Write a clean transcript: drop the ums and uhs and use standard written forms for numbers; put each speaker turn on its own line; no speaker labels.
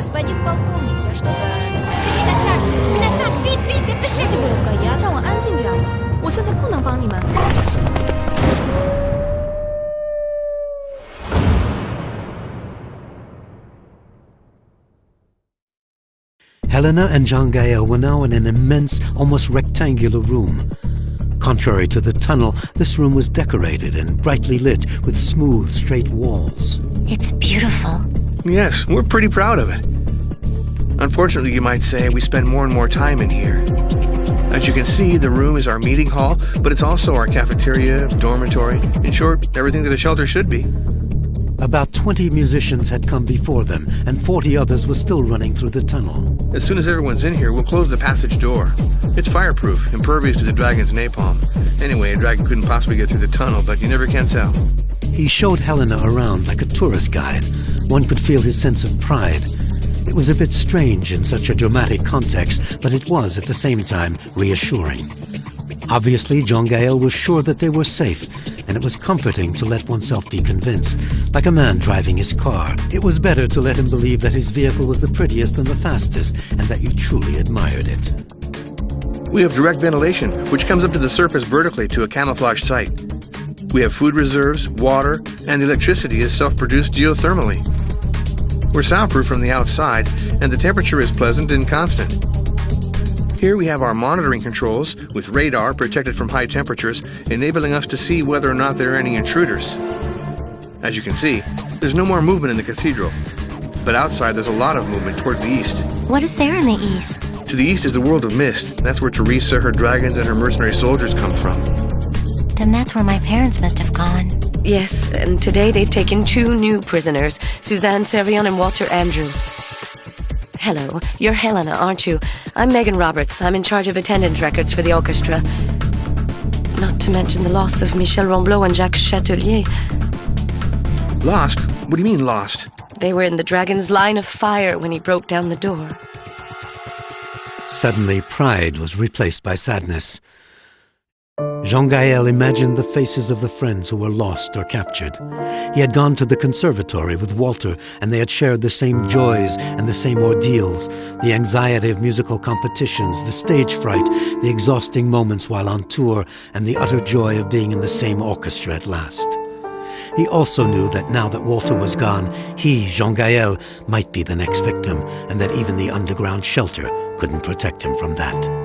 Господин полковник, я что-то... Vite, dépêchez-vous!
这个如果呀，让我安静点。我现在不能帮你们。Destined.
Helena and Jean-Gaël were now in an immense, almost rectangular room. Contrary to the tunnel, this room was decorated and brightly lit with smooth, straight walls.
It's beautiful.
Yes, we're pretty proud of it. Unfortunately, you might say, we spend more and more time in here. As you can see, the room is our meeting hall, but it's also our cafeteria, dormitory, in short, everything that a shelter should be.
About 20 musicians had come before them, and 40 others were still running through the tunnel.
As soon as everyone's in here, we'll close the passage door. It's fireproof, impervious to the dragon's napalm. Anyway, a dragon couldn't possibly get through the tunnel, but you never can tell.
He showed Helena around like a tourist guide. One could feel his sense of pride. It was a bit strange in such a dramatic context, but it was at the same time reassuring. Obviously, Jean-Gaël was sure that they were safe, and it was comforting to let oneself be convinced, like a man driving his car. It was better to let him believe that his vehicle was the prettiest and the fastest, and that you truly admired it.
We have direct ventilation, which comes up to the surface vertically to a camouflage site. We have food reserves, water, and the electricity is self-produced geothermally. We're soundproof from the outside, and the temperature is pleasant and constant. Here we have our monitoring controls, with radar protected from high temperatures, enabling us to see whether or not there are any intruders. As you can see, there's no more movement in the cathedral, but outside there's a lot of movement towards the east.
What is there in the east?
To the east is the world of mist. That's where Teresa, her dragons, and her mercenary soldiers come from.
Then that's where my parents must have gone.
Yes, and today they've taken 2 new prisoners, Suzanne Servion and Walter Andrew. Hello, you're Helena, aren't you? I'm Megan Roberts. I'm in charge of attendance records for the orchestra. Not to mention the loss of Michel Romblot and Jacques Chatelier.
Lost? What do you mean, lost?
They were in the dragon's line of fire when he broke down the door.
Suddenly, pride was replaced by sadness. Jean-Gaël imagined the faces of the friends who were lost or captured. He had gone to the conservatory with Walter, and they had shared the same joys and the same ordeals, the anxiety of musical competitions, the stage fright, the exhausting moments while on tour, and the utter joy of being in the same orchestra at last. He also knew that now that Walter was gone, he, Jean-Gaël, might be the next victim, and that even the underground shelter couldn't protect him from that.